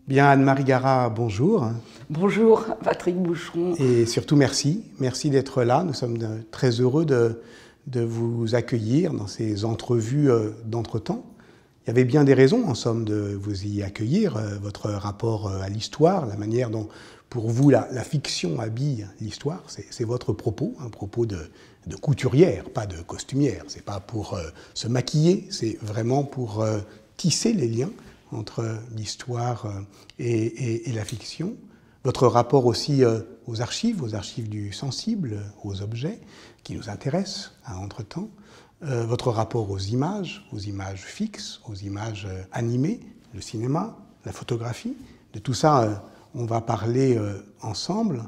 Bien, Anne-Marie Garat, bonjour. Bonjour, Patrick Boucheron. Et surtout, merci. Merci d'être là. Nous sommes très heureux de vous accueillir dans ces entrevues d'entretemps. Il y avait bien des raisons, en somme, de vous y accueillir. Votre rapport à l'histoire, la manière dont, pour vous, la fiction habille l'histoire, c'est votre propos, un propos de couturière, pas de costumière. C'est pas pour se maquiller, c'est vraiment pour tisser les liens entre l'histoire et la fiction. Votre rapport aussi aux archives du sensible, aux objets qui nous intéressent à Entretemps. Votre rapport aux images fixes, aux images animées, le cinéma, la photographie. De tout ça, on va parler ensemble.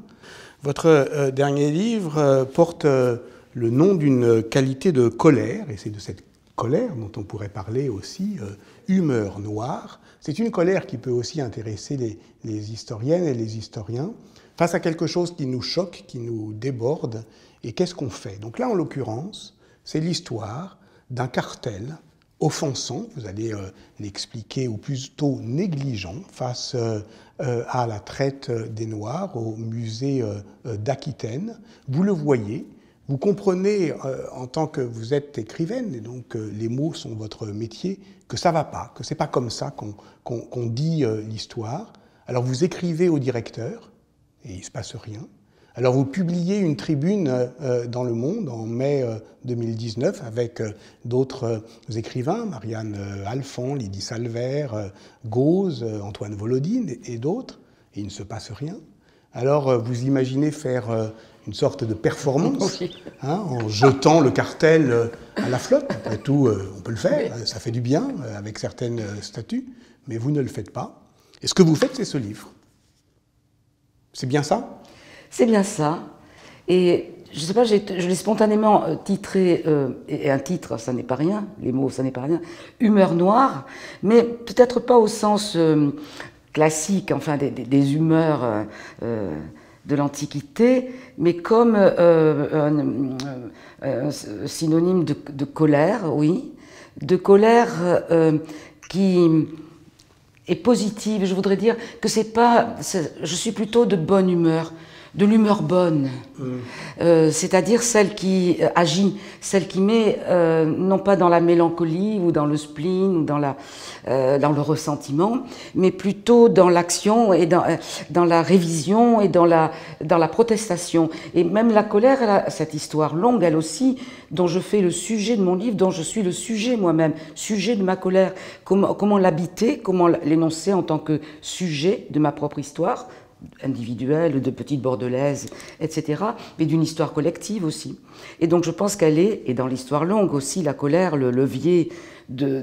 Votre dernier livre porte le nom d'une qualité de colère, et c'est de cette colère dont on pourrait parler aussi, humeur noire. C'est une colère qui peut aussi intéresser les historiennes et les historiens face à quelque chose qui nous choque, qui nous déborde. Et qu'est-ce qu'on fait? Donc là, en l'occurrence, c'est l'histoire d'un cartel offensant, vous allez l'expliquer, ou plutôt négligent, face à la traite des Noirs au musée d'Aquitaine. Vous le voyez. Vous comprenez, en tant que vous êtes écrivaine, et donc les mots sont votre métier, que ça ne va pas, que ce n'est pas comme ça qu'on dit l'histoire. Alors vous écrivez au directeur, et il ne se passe rien. Alors vous publiez une tribune dans Le Monde en mai 2019 avec d'autres écrivains, Marianne Alphand, Lydie Salver, Gauze, Antoine Volodine et d'autres, et il ne se passe rien. Alors vous imaginez faire une sorte de performance en jetant le cartel à la flotte. Après tout, on peut le faire, ça fait du bien avec certaines statues, mais vous ne le faites pas. Et ce que vous faites, c'est ce livre. C'est bien ça? C'est bien ça. Et je ne sais pas, je l'ai spontanément titré, et un titre, ça n'est pas rien, les mots, ça n'est pas rien, Humeur noire, mais peut-être pas au sens classique, enfin des humeurs de l'Antiquité, mais comme un synonyme de colère, oui, de colère qui est positive. Je voudrais dire que je suis plutôt de bonne humeur, de l'humeur bonne, c'est-à-dire celle qui agit, celle qui met non pas dans la mélancolie ou dans le spleen ou dans le ressentiment, mais plutôt dans l'action et dans la révision et dans la protestation. Et même la colère, elle a cette histoire longue, elle aussi, dont je fais le sujet de mon livre, dont je suis le sujet moi-même, sujet de ma colère. Comment l'habiter, comment l'énoncer en tant que sujet de ma propre histoire, individuelle, de petite bordelaise, etc., mais d'une histoire collective aussi. Et donc je pense qu'elle est, et dans l'histoire longue aussi, la colère, le levier des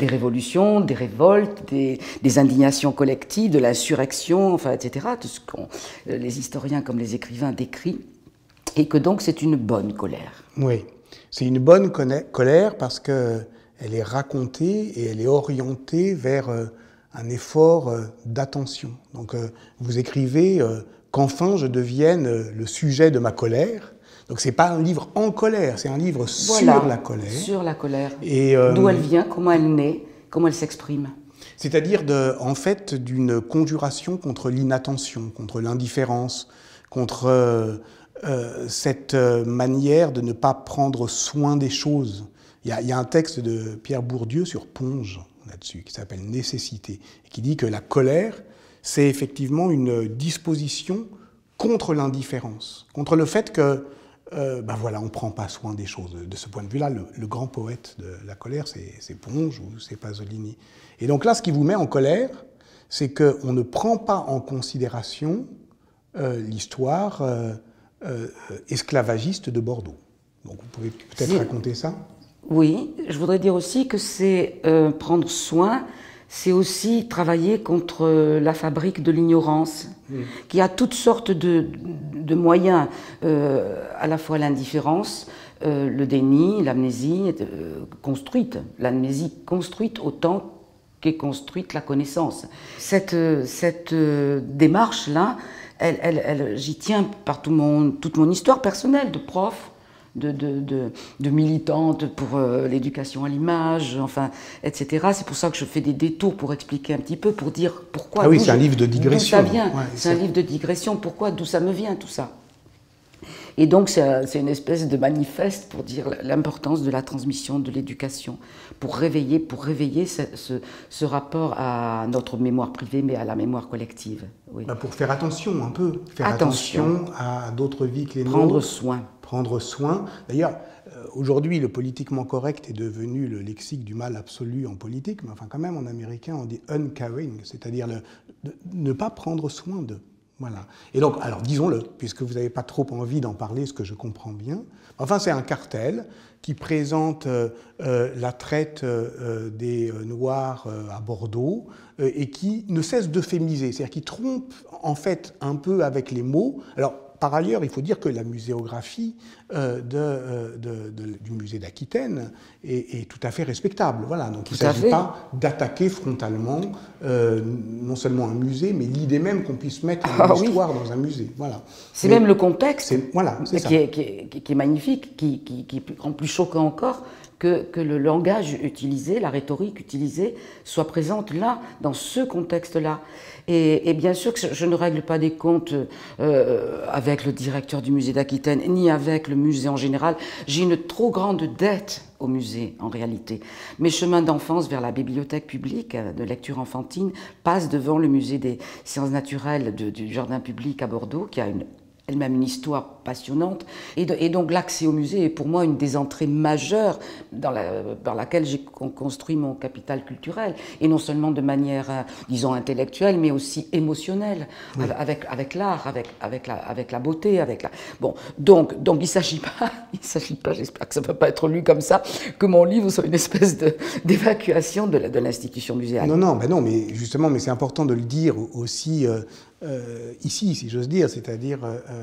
révolutions, des révoltes, des indignations collectives, de l'insurrection, enfin, etc., tout ce que les historiens comme les écrivains décrivent, et que donc c'est une bonne colère. Oui, c'est une bonne colère parce qu'elle est racontée et elle est orientée vers un effort d'attention. Donc vous écrivez qu'enfin je devienne le sujet de ma colère. Donc c'est pas un livre en colère, c'est un livre sur la colère. Sur la colère. D'où elle vient, comment elle naît, comment elle s'exprime. C'est-à-dire en fait d'une conjuration contre l'inattention, contre l'indifférence, contre cette manière de ne pas prendre soin des choses. Il y a un texte de Pierre Bourdieu sur Ponge là-dessus, qui s'appelle Nécessité, et qui dit que la colère, c'est effectivement une disposition contre l'indifférence, contre le fait que, voilà, on ne prend pas soin des choses. De ce point de vue-là, le grand poète de la colère, c'est Ponge ou c'est Pasolini. Et donc là, ce qui vous met en colère, c'est qu'on ne prend pas en considération l'histoire esclavagiste de Bordeaux. Donc vous pouvez peut-être raconter ça? Oui, je voudrais dire aussi que c'est prendre soin, c'est aussi travailler contre la fabrique de l'ignorance, qui a toutes sortes de moyens, à la fois l'indifférence, le déni, l'amnésie construite, l'amnésie construite autant qu'est construite la connaissance. Cette démarche-là, j'y tiens par toute mon histoire personnelle de prof, de militante pour l'éducation à l'image, enfin, etc. C'est pour ça que je fais des détours pour expliquer un petit peu, pour dire pourquoi. Ah oui, c'est un livre de digression. D'où ça vient. C'est un livre de digression. Pourquoi, d'où ça me vient tout ça. Et donc c'est une espèce de manifeste pour dire l'importance de la transmission de l'éducation, pour réveiller ce rapport à notre mémoire privée, mais à la mémoire collective. Oui. Pour faire attention un peu, faire attention à d'autres vies que les nôtres. Prendre soin. Prendre soin. D'ailleurs, aujourd'hui, le politiquement correct est devenu le lexique du mal absolu en politique, mais enfin quand même en américain on dit uncaring, c'est-à-dire ne pas prendre soin d'eux. Voilà. Et donc, alors disons-le, puisque vous n'avez pas trop envie d'en parler, ce que je comprends bien, enfin c'est un cartel qui présente la traite des Noirs à Bordeaux et qui ne cesse d'euphémiser, c'est-à-dire qui trompe en fait un peu avec les mots. Alors, par ailleurs, il faut dire que la muséographie du musée d'Aquitaine est tout à fait respectable. Voilà. Donc il ne s'agit pas d'attaquer frontalement non seulement un musée, mais l'idée même qu'on puisse mettre une histoire dans un musée. Voilà. C'est même le contexte qui est magnifique, qui rend plus choquant encore que le langage utilisé, la rhétorique utilisée, soit présente là, dans ce contexte-là. Et bien sûr que je ne règle pas des comptes avec le directeur du musée d'Aquitaine, ni avec le musée en général. J'ai une trop grande dette au musée, en réalité. Mes chemins d'enfance vers la bibliothèque publique de lecture enfantine passent devant le musée des sciences naturelles du jardin public à Bordeaux, qui a elle-même une histoire passionnante. Et donc l'accès au musée est pour moi une des entrées majeures par laquelle j'ai construit mon capital culturel. Et non seulement de manière, disons, intellectuelle, mais aussi émotionnelle, oui. avec l'art, avec la beauté. Bon, donc il ne s'agit pas, j'espère que ça ne peut pas être lu comme ça, que mon livre soit une espèce d'évacuation de l'institution muséale. Non, mais justement, c'est important de le dire aussi ici, si j'ose dire, c'est-à-dire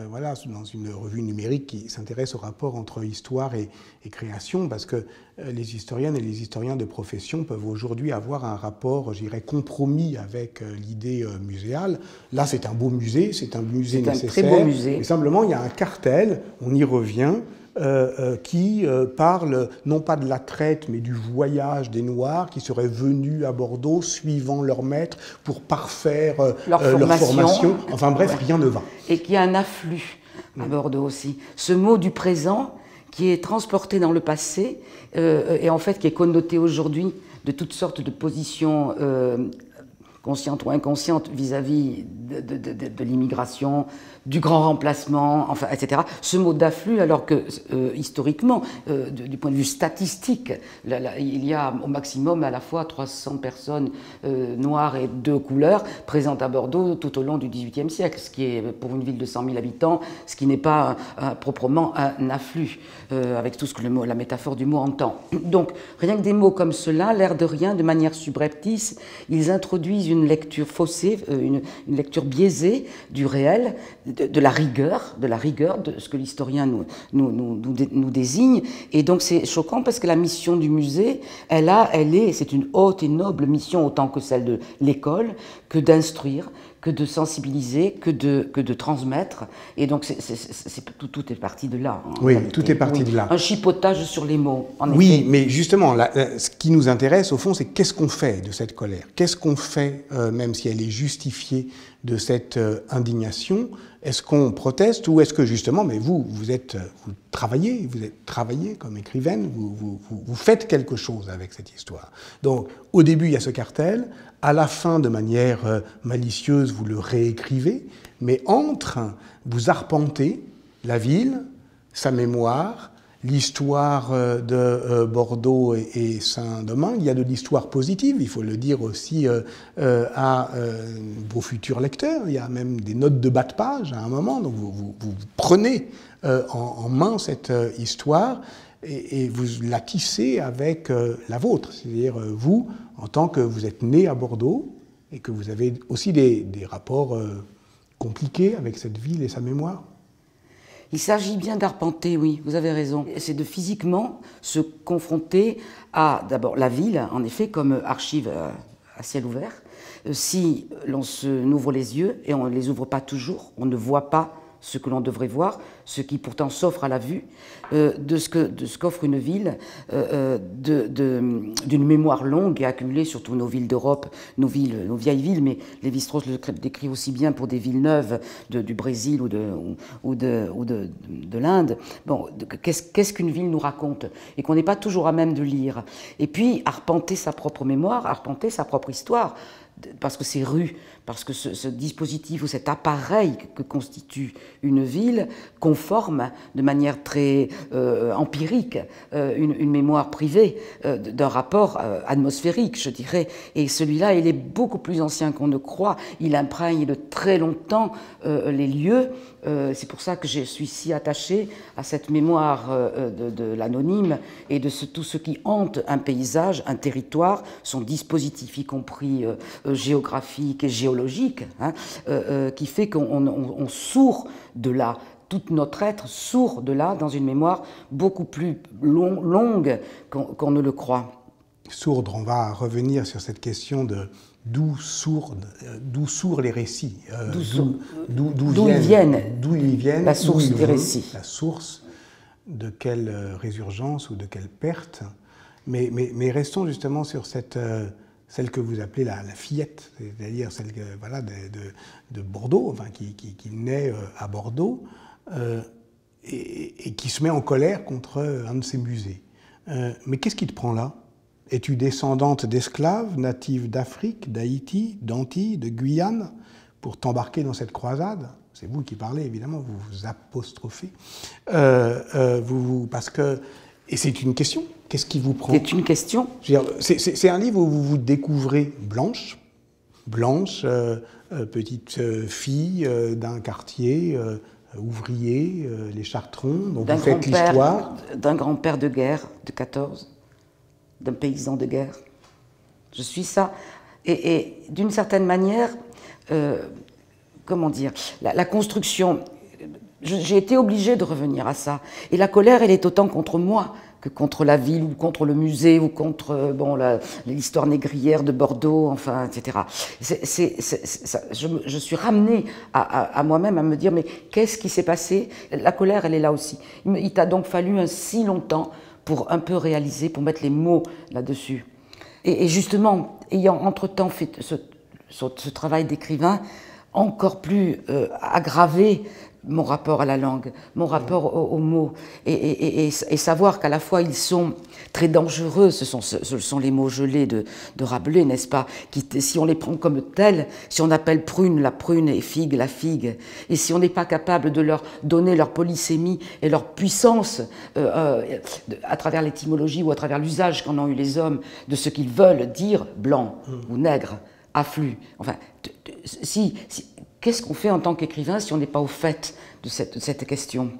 voilà, dans une revue numérique qui s'intéresse au rapport entre histoire et création, parce que les historiennes et les historiens de profession peuvent aujourd'hui avoir un rapport, je dirais, compromis avec l'idée muséale. Là, c'est un beau musée, c'est un musée nécessaire. C'est un très beau musée. Mais simplement, il y a un cartel, on y revient, qui parle non pas de la traite, mais du voyage des Noirs qui seraient venus à Bordeaux suivant leur maître pour parfaire leur formation. Enfin bref, rien ne va. Et qu'il y a un afflux à Bordeaux aussi. Ce mot du présent qui est transporté dans le passé et en fait qui est connoté aujourd'hui de toutes sortes de positions conscientes ou inconscientes vis-à-vis de l'immigration, du grand remplacement, enfin, etc. Ce mot d'afflux, alors que historiquement, du point de vue statistique, il y a au maximum à la fois 300 personnes noires et de couleur présentes à Bordeaux tout au long du XVIIIe siècle, ce qui est, pour une ville de 100 000 habitants, ce qui n'est pas proprement un afflux, avec tout ce que la métaphore du mot entend. Donc, rien que des mots comme cela, l'air de rien, de manière subreptice, ils introduisent une lecture faussée, une lecture biaisée du réel, de la rigueur de ce que l'historien nous désigne. Et donc c'est choquant parce que la mission du musée, c'est une haute et noble mission autant que celle de l'école, que d'instruire, que de sensibiliser, que de transmettre. Et donc tout est parti de là. Oui, tout est parti de là. Un chipotage sur les mots, en effet. Oui, mais justement, ce qui nous intéresse, au fond, c'est qu'est-ce qu'on fait de cette colère? Qu'est-ce qu'on fait, même si elle est justifiée, de cette indignation? Est-ce qu'on proteste ou est-ce que justement, mais vous travaillez comme écrivaine, vous faites quelque chose avec cette histoire. Donc, au début, il y a ce cartel, à la fin, de manière malicieuse, vous le réécrivez, mais vous arpentez la ville, sa mémoire, l'histoire de Bordeaux et Saint-Domingue. Il y a de l'histoire positive, il faut le dire aussi à vos futurs lecteurs. Il y a même des notes de bas de page à un moment. Donc vous prenez en main cette histoire et vous la tissez avec la vôtre. C'est-à-dire vous, en tant que vous êtes né à Bordeaux et que vous avez aussi des rapports compliqués avec cette ville et sa mémoire. Il s'agit bien d'arpenter, oui, vous avez raison. C'est de physiquement se confronter à, d'abord, la ville, en effet, comme archive à ciel ouvert. Si l'on ouvre les yeux, et on ne les ouvre pas toujours, on ne voit pas ce que l'on devrait voir, ce qui pourtant s'offre à la vue, de ce qu'offre une ville, d'une mémoire longue et accumulée, surtout nos villes d'Europe, nos vieilles villes, mais Lévi-Strauss le décrit aussi bien pour des villes neuves du Brésil ou de l'Inde. Bon, qu'est-ce qu'une ville nous raconte et qu'on n'est pas toujours à même de lire. Et puis, arpenter sa propre mémoire, arpenter sa propre histoire, parce que ces rues, parce que ce dispositif ou cet appareil que constitue une ville conforme de manière très empirique une mémoire privée d'un rapport atmosphérique, je dirais. Et celui-là, il est beaucoup plus ancien qu'on ne croit. Il imprègne de très longtemps les lieux. C'est pour ça que je suis si attachée à cette mémoire de l'anonyme et de tout ce qui hante un paysage, un territoire, son dispositif, y compris géographique et géologique, hein, qui fait qu'on sourd de là. Tout notre être sourd de là dans une mémoire beaucoup plus longue qu'on ne le croit. Sourdre, on va revenir sur cette question de d'où sourd les récits, d'où ils viennent, la source des récits. La source de quelle résurgence ou de quelle perte. Mais restons justement sur celle que vous appelez la fillette, c'est-à-dire celle voilà, de Bordeaux, enfin, qui naît à Bordeaux et qui se met en colère contre un de ses musées. Mais qu'est-ce qui te prend là? Es-tu descendante d'esclaves, native d'Afrique, d'Haïti, d'Antilles, de Guyane, pour t'embarquer dans cette croisade? C'est vous qui parlez, évidemment, vous vous apostrophez. Parce que... Et c'est une question. Qu'est-ce qui vous prend? C'est une question. C'est un livre où vous vous découvrez blanche, petite fille d'un quartier ouvrier, les Chartrons, dont vous faites l'histoire. D'un grand-père de guerre de 14, d'un paysan de guerre. Je suis ça. Et d'une certaine manière, comment dire, la construction... J'ai été obligée de revenir à ça. Et la colère, elle est autant contre moi que contre la ville, ou contre le musée, ou contre l'histoire négrière de Bordeaux, enfin, etc. Je suis ramenée à moi-même à me dire, mais qu'est-ce qui s'est passé? La colère, elle est là aussi. Il t'a donc fallu un si longtemps pour un peu réaliser, pour mettre les mots là-dessus. Et justement, ayant entre-temps fait ce travail d'écrivain, encore plus aggravé mon rapport à la langue, mon rapport aux mots, et savoir qu'à la fois ils sont très dangereux, ce sont les mots gelés de Rabelais, n'est-ce pas, qui, si on les prend comme tels, si on appelle prune la prune et figue la figue, et si on n'est pas capable de leur donner leur polysémie et leur puissance à travers l'étymologie ou à travers l'usage qu'en ont eu les hommes de ce qu'ils veulent dire blanc ou nègre, afflux, enfin, qu'est-ce qu'on fait en tant qu'écrivain si on n'est pas au fait de cette question?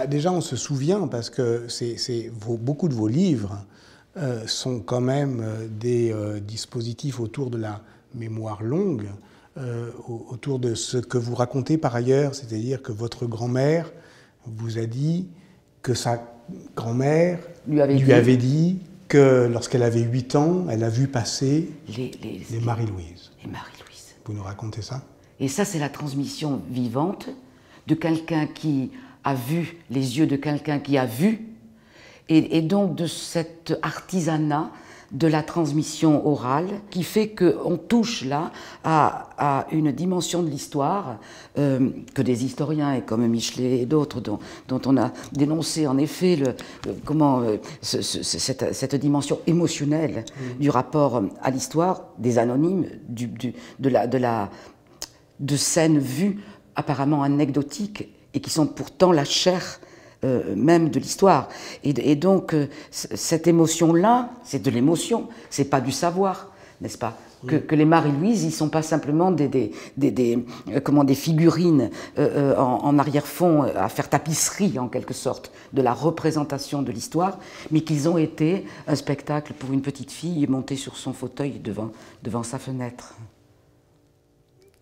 Déjà, on se souvient, parce que beaucoup de vos livres sont quand même des dispositifs autour de la mémoire longue, autour de ce que vous racontez par ailleurs, c'est-à-dire que votre grand-mère vous a dit que sa grand-mère lui avait dit que lorsqu'elle avait 8 ans, elle a vu passer les Marie-Louise. Les Marie-Louise. Vous nous racontez ça? Et ça, c'est la transmission vivante de quelqu'un qui a vu, les yeux de quelqu'un qui a vu, et donc de cet artisanat de la transmission orale qui fait qu'on touche là à une dimension de l'histoire que des historiens, et comme Michelet et d'autres, dont on a dénoncé en effet cette dimension émotionnelle du rapport à l'histoire, des anonymes, de scènes vues apparemment anecdotiques et qui sont pourtant la chair même de l'histoire. Et donc, cette émotion-là, c'est de l'émotion, c'est pas du savoir, n'est-ce pas? Que les Marie-Louise, ils sont pas simplement des figurines en arrière-fond à faire tapisserie, en quelque sorte, de la représentation de l'histoire, mais qu'ils ont été un spectacle pour une petite fille montée sur son fauteuil devant sa fenêtre.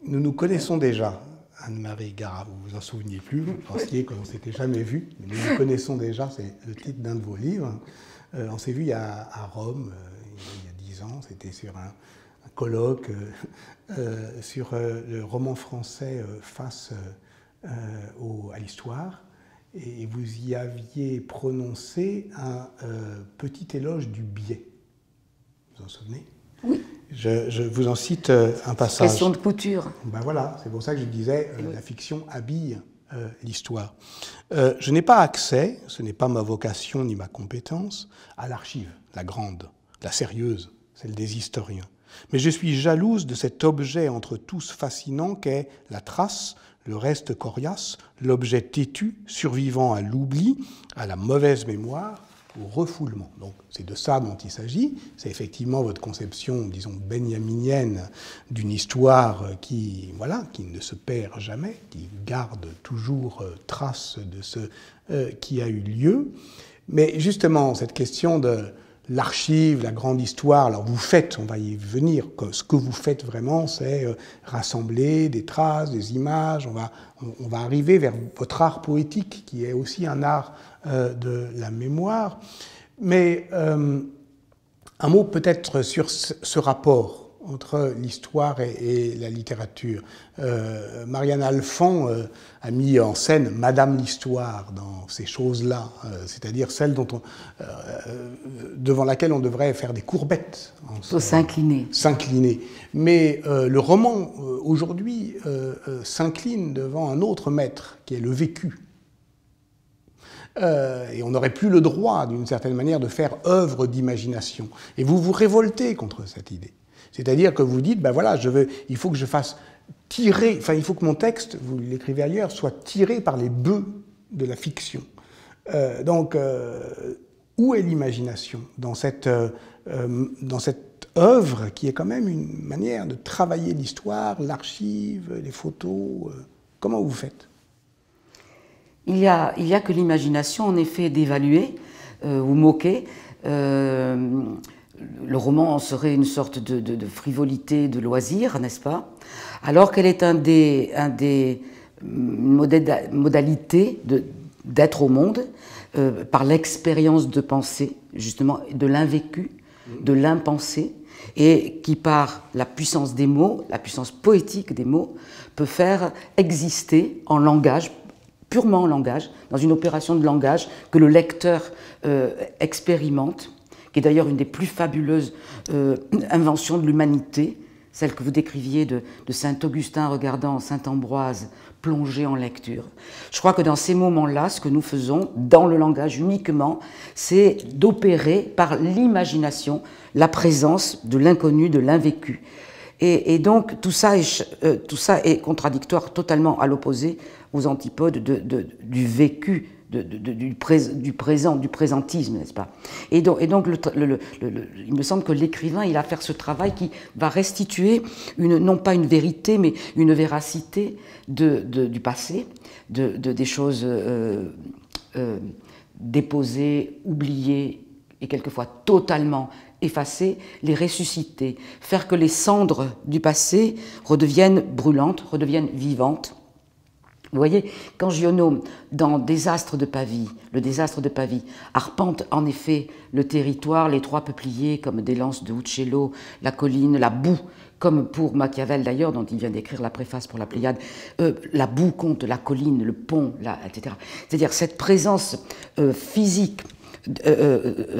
Nous nous connaissons déjà, Anne-Marie Garat, vous vous en souveniez plus, vous pensiez qu'on ne s'était jamais vu, mais nous nous connaissons déjà, c'est le titre d'un de vos livres. On s'est vu à Rome, il y a 10 ans, c'était sur un colloque sur le roman français face à l'histoire, et vous y aviez prononcé un petit éloge du biais. Vous vous en souvenez? Oui. Je vous en cite un passage. Question de couture. Ben voilà, c'est pour ça que je disais la fiction habille l'histoire. Je n'ai pas accès, ce n'est pas ma vocation ni ma compétence, à l'archive, la grande, la sérieuse, celle des historiens. Mais je suis jalouse de cet objet entre tous fascinant qu'est la trace, le reste coriace, l'objet têtu, survivant à l'oubli, à la mauvaise mémoire, au refoulement. Donc c'est de ça dont il s'agit. C'est effectivement votre conception, disons, benjaminienne d'une histoire qui ne se perd jamais, qui garde toujours trace de ce qui a eu lieu. Mais justement, cette question de l'archive, la grande histoire, alors vous faites, on va y venir, ce que vous faites vraiment, c'est rassembler des traces, des images, on va arriver vers votre art poétique, qui est aussi un art de la mémoire. Mais un mot peut-être sur ce rapport entre l'histoire et la littérature. Marianne Alphand a mis en scène Madame l'Histoire dans ces choses-là, c'est-à-dire celle devant laquelle on devrait faire des courbettes. S'incliner. S'incliner. Mais le roman, aujourd'hui, s'incline devant un autre maître, qui est le vécu. Et on n'aurait plus le droit, d'une certaine manière, de faire œuvre d'imagination. Et vous vous révoltez contre cette idée. C'est-à-dire que vous dites, ben voilà, il faut que je fasse tirer, enfin il faut que mon texte, vous l'écrivez ailleurs, soit tiré par les bœufs de la fiction. Donc, où est l'imagination dans cette œuvre qui est quand même une manière de travailler l'histoire, l'archive, les photos? Comment vous faites? Il y a que l'imagination, en effet, d'évaluer ou moquer. Le roman serait une sorte de frivolité, de loisir, n'est-ce pas? Alors qu'elle est une des modalités d'être au monde, par l'expérience de pensée, justement, de l'invécu, de l'impensé, et qui, par la puissance des mots, la puissance poétique des mots, peut faire exister en langage, purement en langage, dans une opération de langage que le lecteur expérimente, qui est d'ailleurs une des plus fabuleuses inventions de l'humanité, celle que vous décriviez de Saint-Augustin regardant Saint-Ambroise plongé en lecture. Je crois que dans ces moments-là, ce que nous faisons, dans le langage uniquement, c'est d'opérer par l'imagination la présence de l'inconnu, de l'invécu. Et donc tout ça est contradictoire, totalement à l'opposé, aux antipodes du vécu, du présent, du présentisme, n'est-ce pas? Et donc il me semble que l'écrivain, il a à faire ce travail qui va restituer, non pas une vérité, mais une véracité du passé, des choses déposées, oubliées et quelquefois totalement effacées, les ressusciter, faire que les cendres du passé redeviennent brûlantes, redeviennent vivantes. Vous voyez, quand Giono, dans Désastre de Pavie, le désastre de Pavie, arpente en effet le territoire, les trois peupliers comme des lances de Uccello, la colline, la boue, comme pour Machiavel d'ailleurs, dont il vient d'écrire la préface pour la Pléiade, la boue compte la colline, le pont, etc. C'est-à-dire cette présence physique,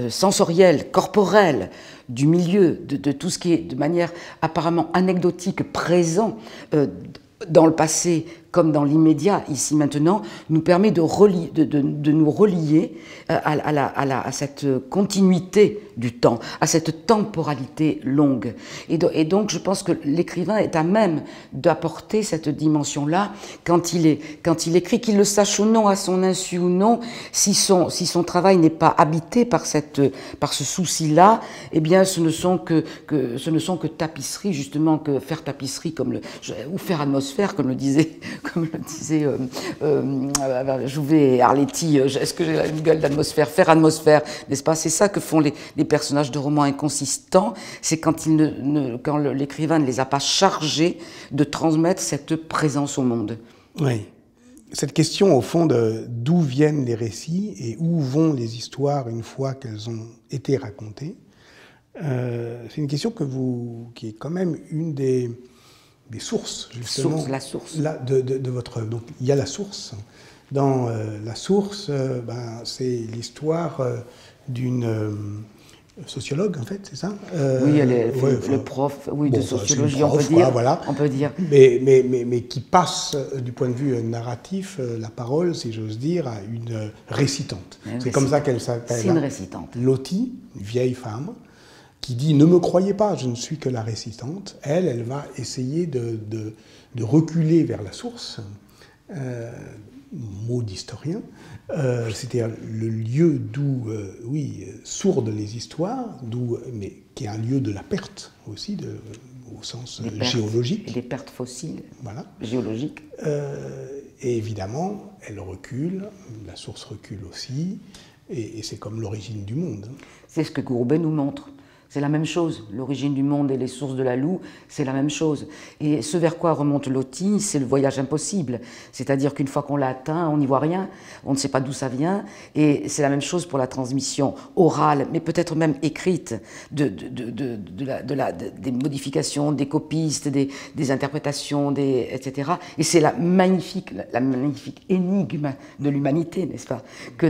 sensorielle, corporelle, du milieu, de tout ce qui est de manière apparemment anecdotique, présent dans le passé comme dans l'immédiat, ici maintenant, nous permet de nous relier à cette continuité du temps, à cette temporalité longue. Et donc, je pense que l'écrivain est à même d'apporter cette dimension-là quand il écrit, qu'il le sache ou non, à son insu ou non, si son travail n'est pas habité par ce souci-là, eh bien, ce ne sont que tapisseries, justement, que faire tapisserie ou faire atmosphère, comme le disait Jouvet et Arletty, est-ce que j'ai une gueule d'atmosphère? Faire atmosphère, n'est-ce pas? C'est ça que font les personnages de romans inconsistants, c'est quand l'écrivain ne les a pas chargés de transmettre cette présence au monde. Oui. Cette question, au fond, d'où viennent les récits et où vont les histoires une fois qu'elles ont été racontées, c'est une question qui est quand même une des des sources, justement. La source. De votre œuvre. Donc, il y a la source. Dans la source, c'est l'histoire d'une sociologue, en fait, c'est ça Oui, elle est le prof de sociologie, on peut dire. Voilà. On peut dire. Mais qui passe, du point de vue narratif, la parole, si j'ose dire, à une récitante. C'est comme ça qu'elle s'appelle. C'est une récitante. Lottie, une vieille femme, qui dit « Ne me croyez pas, je ne suis que la récitante ». Elle va essayer de reculer vers la source, mot d'historien, c'est-à-dire le lieu d'où, sourdent les histoires, mais qui est un lieu de la perte aussi, au sens géologique. Et des pertes fossiles, voilà. Géologiques. Et évidemment, elle recule, la source recule aussi, et c'est comme l'origine du monde. C'est ce que Courbet nous montre. C'est la même chose. L'origine du monde et les sources de la Loue, c'est la même chose. Et ce vers quoi remonte Lottie, c'est le voyage impossible. C'est-à-dire qu'une fois qu'on l'a atteint, on n'y voit rien, on ne sait pas d'où ça vient. Et c'est la même chose pour la transmission orale, mais peut-être même écrite, des modifications, des copistes, des interprétations, etc. Et c'est la magnifique énigme de l'humanité, n'est-ce pas, que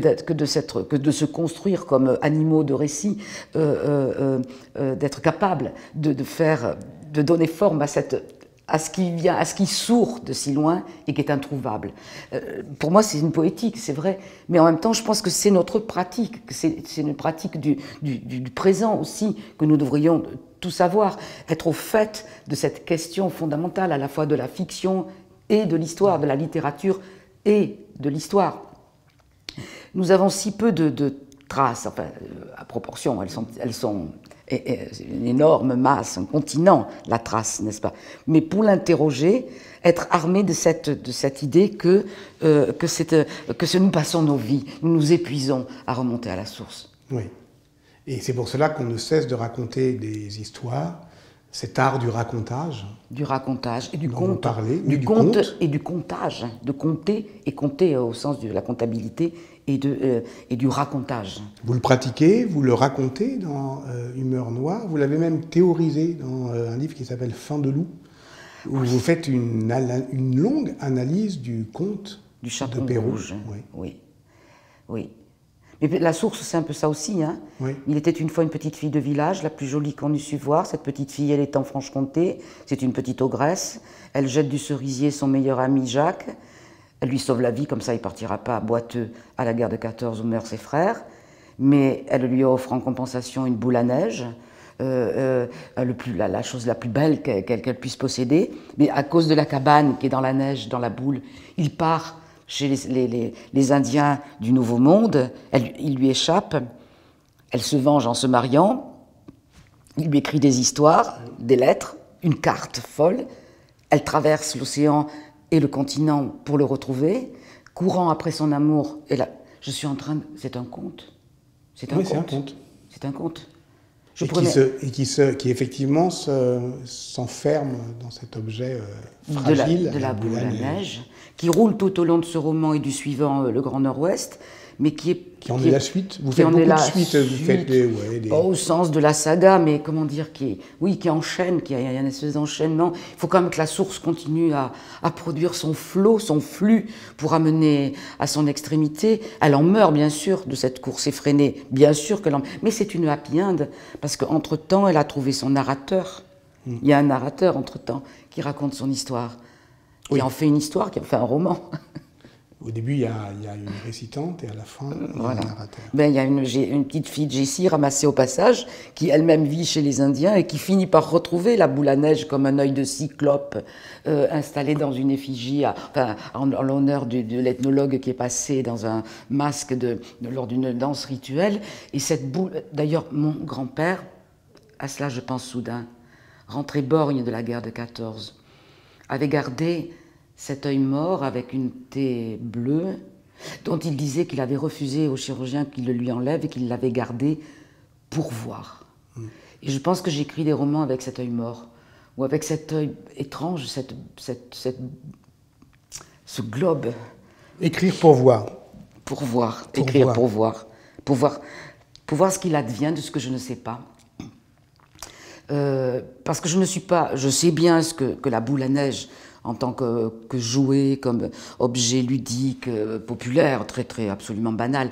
de se construire comme animaux de récit, d'être capable de donner forme à ce qui vient, à ce qui sourd de si loin et qui est introuvable. Pour moi, c'est une poétique, c'est vrai, mais en même temps, je pense que c'est notre pratique, que c'est une pratique du présent aussi, que nous devrions tout savoir, être au fait de cette question fondamentale, à la fois de la fiction et de l'histoire, de la littérature et de l'histoire. Nous avons si peu de traces, enfin, à proportion, elles sont c'est une énorme masse, un continent, la trace, n'est-ce pas? Mais pour l'interroger, être armé de cette idée que nous passons nos vies, nous nous épuisons à remonter à la source. Oui. Et c'est pour cela qu'on ne cesse de raconter des histoires, cet art du racontage. Du racontage et du conte. Parler, du conte et du comptage. De compter, et compter au sens de la comptabilité et du racontage. Vous le pratiquez, vous le racontez dans Humeur noire, vous l'avez même théorisé dans un livre qui s'appelle Fin de loup, où vous faites une longue analyse du conte du Chaperon de Perrault. Rouge. Oui. Mais la source, c'est un peu ça aussi. Hein. Oui. Il était une fois une petite fille de village, la plus jolie qu'on eût su voir. Cette petite fille, elle est en Franche-Comté. C'est une petite ogresse. Elle jette du cerisier son meilleur ami Jacques. Elle lui sauve la vie, comme ça il ne partira pas boiteux à la guerre de 14 où meurent ses frères. Mais elle lui offre en compensation une boule à neige, la chose la plus belle qu'elle puisse posséder. Mais à cause de la cabane qui est dans la neige, dans la boule, il part chez les Indiens du Nouveau Monde. Il lui échappe. Elle se venge en se mariant. Il lui écrit des histoires, des lettres, une carte folle. Elle traverse l'océan et le continent pour le retrouver, courant après son amour. Et là, je suis en train de... C'est un conte. C'est un conte. C'est un conte. Qui effectivement s'enferme dans cet objet fragile. De la boule à neige, qui roule tout au long de ce roman et du suivant, Le Grand Nord-Ouest, mais qui en est la suite. Vous faites beaucoup de suites. Vous faites pas au sens de la saga, mais comment dire, qui enchaîne, qui a une espèce d'enchaînement. Il faut quand même que la source continue à produire son flot, son flux, pour amener à son extrémité. Elle en meurt, bien sûr, de cette course effrénée. Bien sûr qu'elle en meurt. Mais c'est une happy end, parce qu'entre-temps, elle a trouvé son narrateur. Il y a un narrateur, entre-temps, qui raconte son histoire, qui en fait une histoire, qui en fait un roman. Au début, il y a une récitante et à la fin, il y a un narrateur. Il y a une petite fille de Jessie ramassée au passage, qui elle-même vit chez les Indiens et qui finit par retrouver la boule à neige comme un œil de cyclope installé dans une effigie, en l'honneur de l'ethnologue qui est passé dans un masque lors d'une danse rituelle. Et cette boule, d'ailleurs, mon grand-père, à cela je pense soudain, rentré borgne de la guerre de 14, avait gardé cet œil mort avec une taie bleue, dont il disait qu'il avait refusé au chirurgien qu'il le lui enlève et qu'il l'avait gardé pour voir. Et je pense que j'écris des romans avec cet œil mort, ou avec cet œil étrange, ce globe. Écrire pour voir. Pour voir, écrire pour voir. Pour voir ce qu'il advient de ce que je ne sais pas. parce que je ne suis pas, je sais bien ce que la boule à neige en tant que jouet, comme objet ludique, populaire, très absolument banal,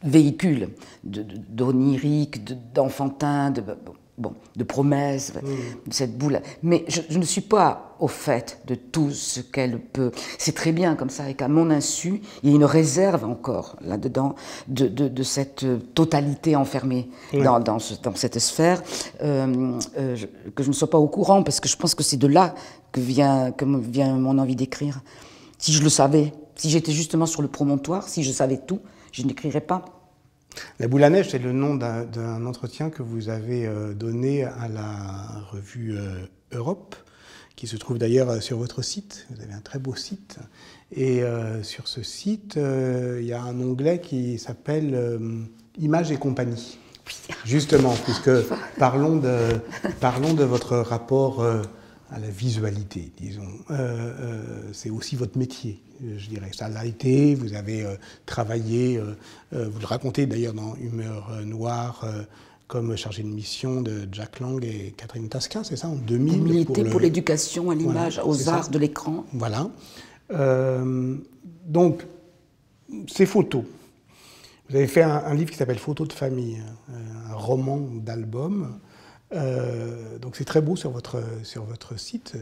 véhicule d'onirique, d'enfantin, de promesses, cette boule. Mais je ne suis pas au fait de tout ce qu'elle peut. C'est très bien comme ça, et qu'à mon insu, il y a une réserve encore là-dedans de cette totalité enfermée dans cette sphère, que je ne sois pas au courant, parce que je pense que c'est de là que vient mon envie d'écrire. Si je le savais, si j'étais justement sur le promontoire, si je savais tout, je n'écrirais pas. La boule à neige, c'est le nom d'un entretien que vous avez donné à la revue Europe, qui se trouve d'ailleurs sur votre site. Vous avez un très beau site. Et sur ce site, il y a un onglet qui s'appelle Images et compagnie. Oui. Justement, puisque parlons de votre rapport à la visualité, disons. C'est aussi votre métier, je dirais. Ça l'a été, vous avez travaillé, vous le racontez d'ailleurs dans Humeur Noire, comme chargé de mission de Jack Lang et Catherine Tasquin, c'est ça, en 2000. Milité pour l'éducation à l'image, voilà, aux arts de l'écran. Voilà. Donc, ces photos. Vous avez fait un livre qui s'appelle Photos de famille, un roman d'album. Donc c'est très beau sur votre site.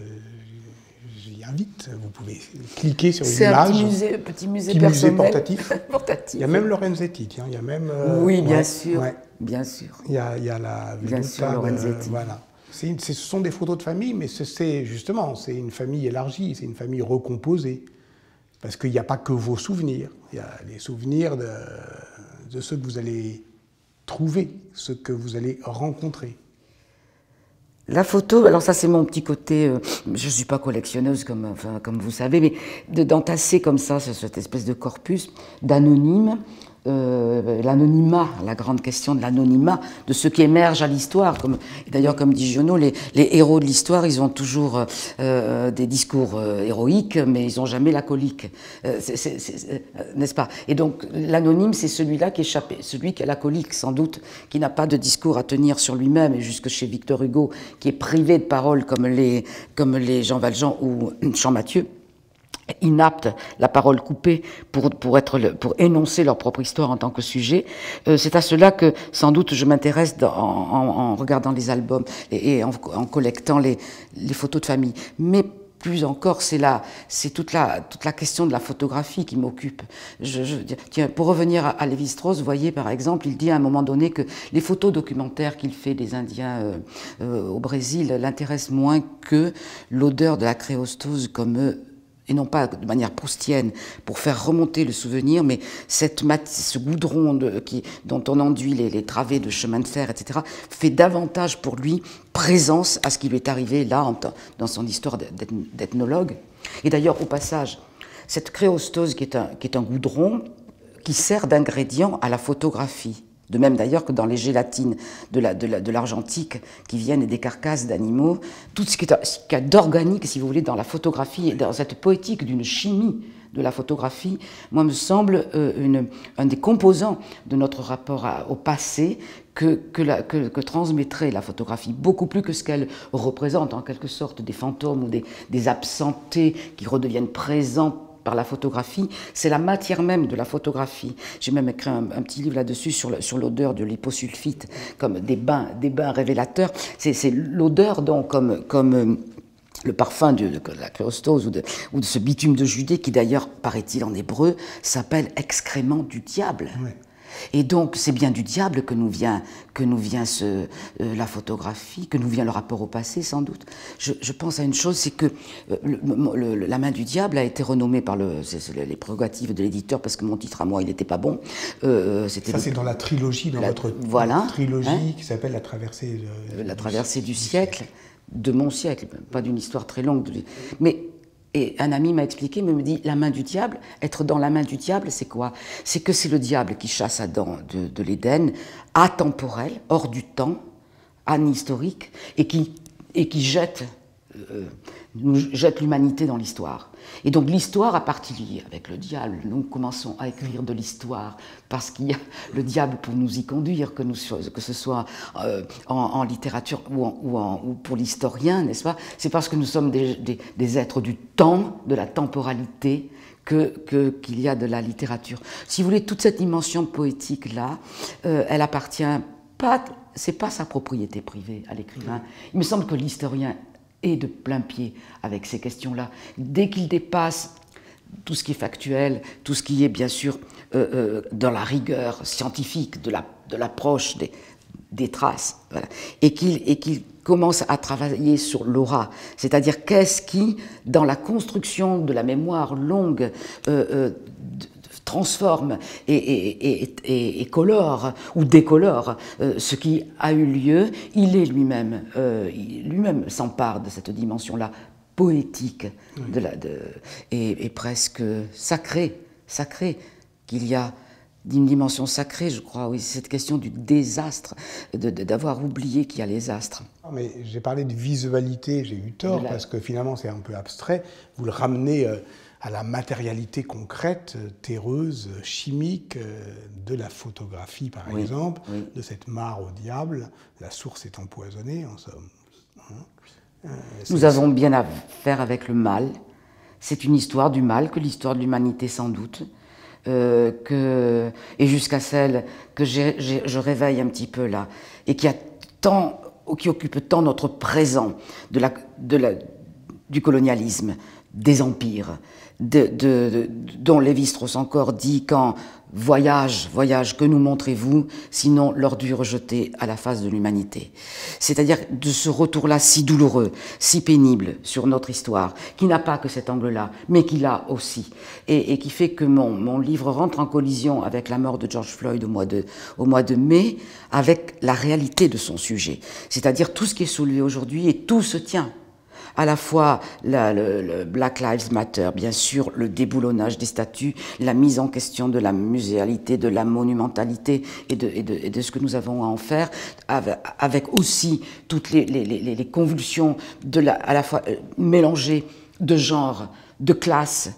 J'y invite. Vous pouvez cliquer sur une image. C'est un petit musée personnel. Portatif. Il y a même Lorenzetti. Tiens, il y a même. Oui, bien sûr. Ouais. Bien sûr. Il y a la. Bien sûr, Lorenzetti. Voilà. Ce sont des photos de famille, mais c'est justement, c'est une famille élargie, c'est une famille recomposée, parce qu'il n'y a pas que vos souvenirs. Il y a les souvenirs de ceux que vous allez trouver, ceux que vous allez rencontrer. La photo, alors ça c'est mon petit côté, je ne suis pas collectionneuse comme vous savez, mais d'entasser comme ça cette espèce de corpus d'anonymes, l'anonymat, la grande question de l'anonymat, de ce qui émerge à l'histoire. D'ailleurs, comme dit Giono, les héros de l'histoire, ils ont toujours des discours héroïques, mais ils n'ont jamais la colique, n'est-ce pas? Et donc l'anonyme, c'est celui-là qui échappe, celui qui a la colique, sans doute, qui n'a pas de discours à tenir sur lui-même, et jusque chez Victor Hugo, qui est privé de parole comme les Jean Valjean ou Champmathieu, inaptes, la parole coupée pour énoncer leur propre histoire en tant que sujet. C'est à cela que sans doute je m'intéresse en regardant les albums et en collectant les photos de famille. Mais plus encore, c'est toute la question de la photographie qui m'occupe. Tiens, pour revenir à Lévi-Strauss, vous voyez par exemple, il dit à un moment donné que les photos documentaires qu'il fait des Indiens au Brésil l'intéressent moins que l'odeur de la créostose comme et non pas de manière proustienne, pour faire remonter le souvenir, mais ce goudron dont on enduit les travées de chemin de fer, etc., fait davantage pour lui présence à ce qui lui est arrivé là, dans son histoire d'ethnologue. Et d'ailleurs, au passage, cette créostose qui est un goudron qui sert d'ingrédient à la photographie. De même d'ailleurs que dans les gélatines de l'argentique qui viennent des carcasses d'animaux, tout ce qu'il y a d'organique, si vous voulez, dans la photographie et dans cette poétique d'une chimie de la photographie, moi me semble un des composants de notre rapport au passé que transmettrait la photographie, beaucoup plus que ce qu'elle représente en quelque sorte, des fantômes ou des absentés qui redeviennent présents par la photographie, c'est la matière même de la photographie. J'ai même écrit un petit livre là-dessus sur l'odeur de l'hyposulfite, comme des bains révélateurs. C'est l'odeur donc comme le parfum de la créostose ou de ce bitume de Judée qui d'ailleurs, paraît-il en hébreu, s'appelle excrément du diable. Ouais. Et donc c'est bien du diable que nous vient la photographie, que nous vient le rapport au passé sans doute. Je pense à une chose, c'est que La main du diable a été renommée par les prérogatives de l'éditeur parce que mon titre à moi il n'était pas bon. Ça c'est dans la trilogie, votre trilogie qui s'appelle La traversée du siècle. De mon siècle, pas d'une histoire très longue. Et un ami m'a expliqué, me dit, la main du diable, être dans la main du diable, c'est quoi? C'est que c'est le diable qui chasse Adam de l'Éden, atemporel, hors du temps, anhistorique, et qui jette nous jette l'humanité dans l'histoire. Et donc l'histoire a partie avec le diable. Nous commençons à écrire de l'histoire parce qu'il y a le diable pour nous y conduire, que ce soit en littérature ou pour l'historien, n'est-ce pas? C'est parce que nous sommes des êtres du temps, de la temporalité, qu'il y a de la littérature. Si vous voulez, toute cette dimension poétique-là, elle appartient pas, c'est pas sa propriété privée à l'écrivain. Il me semble que l'historien est de plein pied avec ces questions-là. Dès qu'il dépasse tout ce qui est factuel, tout ce qui est bien sûr dans la rigueur scientifique, de l'approche des traces, voilà, et qu'il commence à travailler sur l'aura, c'est-à-dire qu'est-ce qui, dans la construction de la mémoire longue, transforme et colore ou décolore ce qui a eu lieu, il est lui-même s'empare de cette dimension-là poétique et presque sacrée, qu'il y a d'une dimension sacrée, je crois, oui, c'est cette question du désastre, d'avoir oublié qu'il y a les astres. Mais j'ai parlé de visualité, j'ai eu tort, parce que finalement c'est un peu abstrait. Vous le ramenez à la matérialité concrète, terreuse, chimique, de la photographie par exemple, de cette mare au diable. La source est empoisonnée, en somme. Nous avons bien à faire avec le mal. C'est une histoire du mal, que l'histoire de l'humanité sans doute. Et jusqu'à celle que je réveille un petit peu là, et qui occupe tant notre présent du colonialisme, des empires, dont Lévi-Strauss encore dit quand voyage, que nous montrez-vous, sinon l'ordure jetée à la face de l'humanité. C'est-à-dire de ce retour-là si douloureux, si pénible sur notre histoire, qui n'a pas que cet angle-là, mais qui l'a aussi, et qui fait que mon livre rentre en collision avec la mort de George Floyd au mois de mai, avec la réalité de son sujet. C'est-à-dire tout ce qui est soulevé aujourd'hui, et tout se tient. À la fois le Black Lives Matter, bien sûr, le déboulonnage des statues, la mise en question de la muséalité, de la monumentalité et de ce que nous avons à en faire, avec aussi toutes les convulsions à la fois mélangées de genre, de classe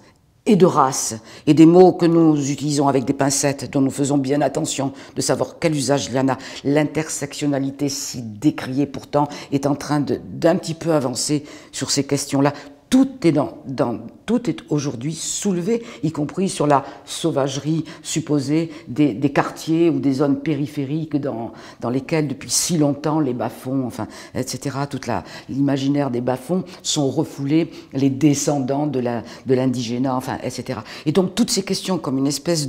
et de race, et des mots que nous utilisons avec des pincettes, dont nous faisons bien attention de savoir quel usage il y en a. L'intersectionnalité, si décriée pourtant, est en train d'un petit peu avancer sur ces questions-là. Tout est aujourd'hui soulevé, y compris sur la sauvagerie supposée des quartiers ou des zones périphériques dans lesquelles, depuis si longtemps, les bas-fonds, enfin, etc., l'imaginaire des bas-fonds sont refoulés, les descendants de l'indigénat, enfin, etc. Et donc, toutes ces questions, comme une espèce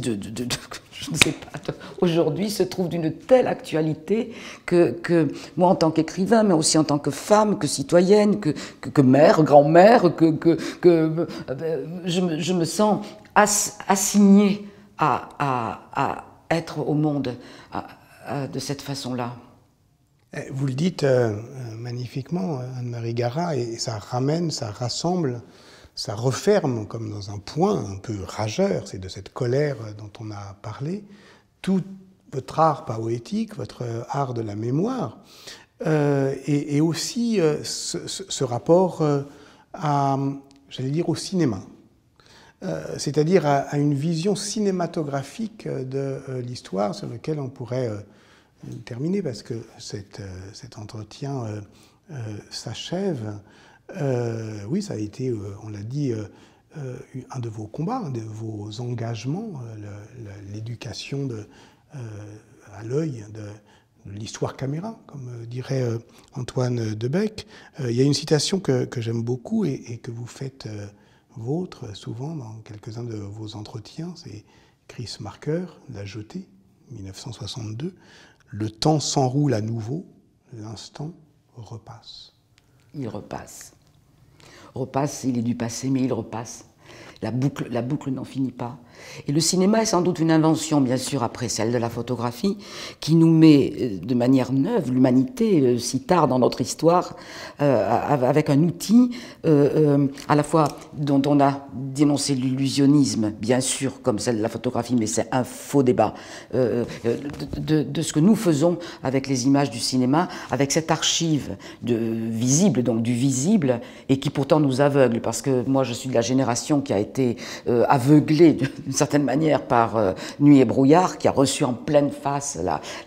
je ne sais pas, aujourd'hui se trouvent d'une telle actualité que moi, en tant qu'écrivain, mais aussi en tant que femme, que citoyenne, que mère, grand-mère, je me sens assignée à être au monde de cette façon-là. Vous le dites magnifiquement, Anne-Marie Garat, et ça ramène, ça rassemble, ça referme, comme dans un point un peu rageur, c'est de cette colère dont on a parlé, tout votre art poétique, votre art de la mémoire, et aussi ce rapport j'allais dire, au cinéma, c'est-à-dire à une vision cinématographique de l'histoire sur laquelle on pourrait terminer, parce que cet entretien s'achève. Oui, ça a été, on l'a dit, un de vos combats, un de vos engagements, l'éducation à l'œil de l'histoire caméra, comme dirait Antoine Debec. Il y a une citation que j'aime beaucoup et que vous faites vôtre souvent dans quelques-uns de vos entretiens, c'est Chris Marker, La Jetée, 1962. « Le temps s'enroule à nouveau, l'instant repasse. » Il repasse. Il est du passé, mais il repasse. La boucle n'en finit pas. Et le cinéma est sans doute une invention, bien sûr, après celle de la photographie, qui nous met de manière neuve, l'humanité, si tard dans notre histoire, avec un outil à la fois dont on a dénoncé l'illusionnisme, bien sûr, comme celle de la photographie, mais c'est un faux débat, de ce que nous faisons avec les images du cinéma, avec cette archive visible, donc du visible, et qui pourtant nous aveugle, parce que moi je suis de la génération qui a été aveuglée d'une certaine manière par Nuit et brouillard, qui a reçu en pleine face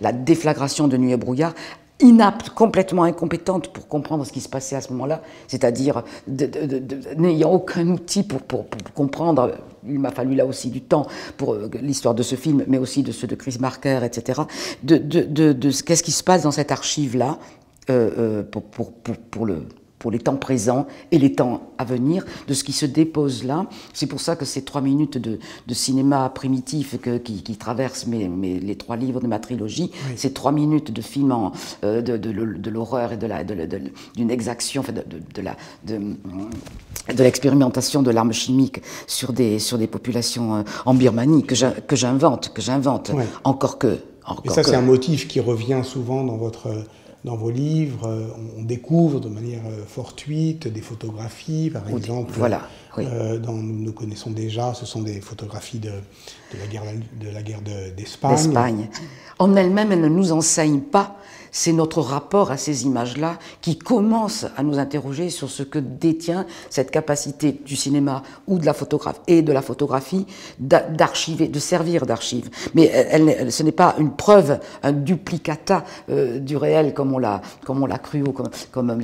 la déflagration de Nuit et brouillard, inapte, complètement incompétente pour comprendre ce qui se passait à ce moment-là, c'est-à-dire n'ayant aucun outil pour comprendre. Il m'a fallu là aussi du temps pour l'histoire de ce film, mais aussi de ceux de Chris Marker, etc., qu'est-ce qui se passe dans cette archive-là pour les temps présents et les temps à venir, de ce qui se dépose là. C'est pour ça que ces 3 minutes de cinéma primitif qui traversent les 3 livres de ma trilogie, oui. Ces 3 minutes de film de l'horreur et d'une exaction, enfin de l'expérimentation de l'arme chimique sur des populations en Birmanie que j'invente, oui. Encore que... Et ça, c'est un motif qui revient souvent dans vos livres. On découvre de manière fortuite des photographies, par exemple, voilà, oui. Dont nous connaissons déjà, ce sont des photographies de la guerre d'Espagne. En elles-mêmes, elles ne nous enseignent pas. C'est notre rapport à ces images-là qui commence à nous interroger sur ce que détient cette capacité du cinéma ou de la photographie d'archiver, de servir d'archive. Mais ce n'est pas une preuve, un duplicata du réel comme on l'a cru ou comme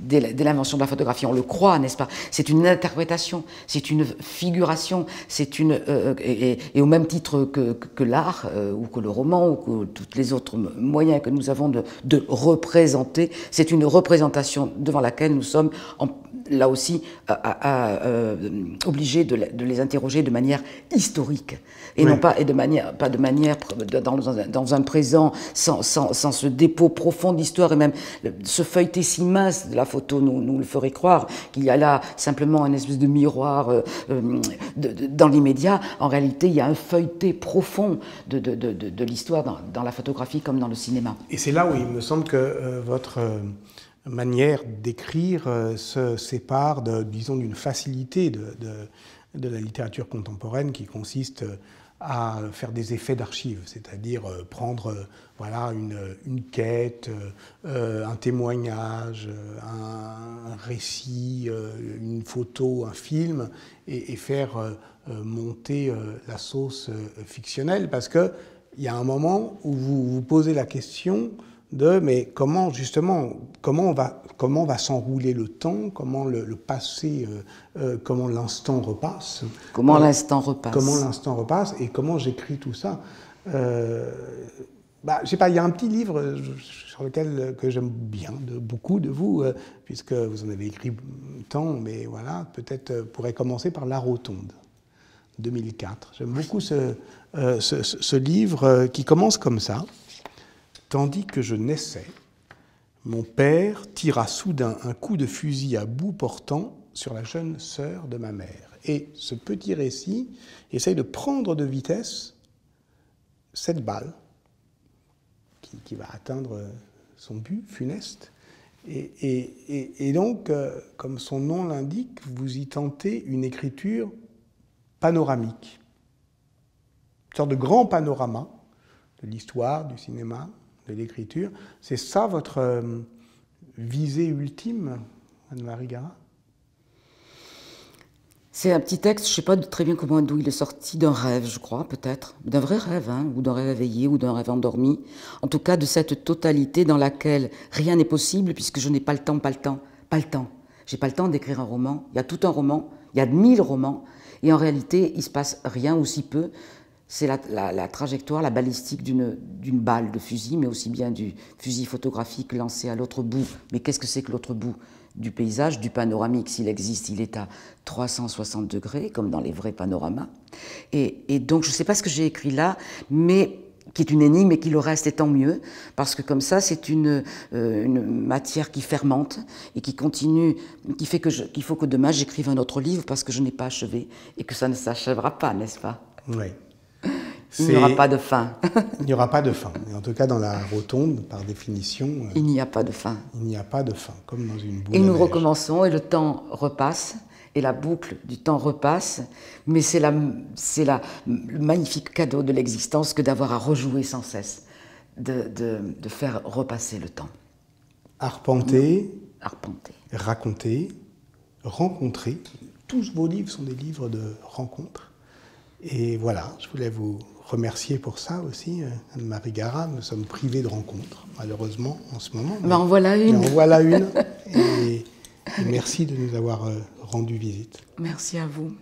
dès l'invention de la photographie, on le croit, n'est-ce pas? C'est une interprétation, c'est une figuration, c'est et au même titre que l'art ou que le roman ou que toutes les autres moyens que nous avons de représenter, c'est une représentation devant laquelle nous sommes là aussi obligés de les interroger de manière historique et oui. Non pas dans un présent sans ce dépôt profond d'histoire, et même ce feuilleté si mince de la photo nous le ferait croire qu'il y a là simplement une espèce de miroir dans l'immédiat. En réalité, il y a un feuilleté profond de l'histoire dans la photographie comme dans le cinéma. Et c'est là où il me semble que votre manière d'écrire se sépare, disons, d'une facilité de la littérature contemporaine qui consiste à faire des effets d'archives, c'est-à-dire prendre voilà, une quête, un témoignage, un récit, une photo, un film, et faire monter la sauce fictionnelle, parce qu'il y a un moment où vous vous posez la question mais comment justement, comment va s'enrouler le temps, comment le passé, comment l'instant repasse. Comment l'instant repasse. Comment l'instant repasse et comment j'écris tout ça. Je sais pas, il y a un petit livre sur lequel que j'aime bien, beaucoup de vous, puisque vous en avez écrit tant, mais voilà, peut-être pourrait commencer par La Rotonde, 2004. J'aime beaucoup ce livre qui commence comme ça. Tandis que je naissais, mon père tira soudain un coup de fusil à bout portant sur la jeune sœur de ma mère. Et ce petit récit essaye de prendre de vitesse cette balle qui va atteindre son but funeste. Et donc, comme son nom l'indique, vous y tentez une écriture panoramique, une sorte de grand panorama de l'histoire, du cinéma, de l'écriture. C'est ça votre visée ultime, Anne-Marie Garat? C'est un petit texte, je ne sais pas très bien d'où il est sorti, d'un rêve, je crois, peut-être, d'un vrai rêve, hein, ou d'un rêve éveillé, ou d'un rêve endormi. En tout cas, de cette totalité dans laquelle rien n'est possible, puisque je n'ai pas le temps. J'ai pas le temps d'écrire un roman. Il y a tout un roman, il y a 1000 romans, et en réalité, il se passe rien ou si peu. C'est la trajectoire, la balistique d'une balle de fusil, mais aussi bien du fusil photographique lancé à l'autre bout. Mais qu'est-ce que c'est que l'autre bout du paysage, du panoramique? S'il existe, il est à 360 degrés, comme dans les vrais panoramas. Et donc, je ne sais pas ce que j'ai écrit là, mais qui est une énigme et qui le reste, et tant mieux, parce que comme ça, c'est une matière qui fermente et qui continue, qui fait qu'il faut que demain j'écrive un autre livre parce que je n'ai pas achevé et que ça ne s'achèvera pas, n'est-ce pas? Oui. Il n'y aura pas de fin. Il n'y aura pas de fin. Et en tout cas, dans la rotonde, par définition, il n'y a pas de fin. Il n'y a pas de fin, comme dans une boule et à nous neige. Recommençons et le temps repasse. Et la boucle du temps repasse, mais c'est le magnifique cadeau de l'existence que d'avoir à rejouer sans cesse, de faire repasser le temps. Arpenter, raconter, rencontrer. Tous vos livres sont des livres de rencontres. Et voilà, je voulais vous remercier pour ça aussi, Anne-Marie Garat. Nous sommes privés de rencontres, malheureusement, en ce moment. Mais en voilà une. En voilà une. Et merci de nous avoir rendu visite. Merci à vous.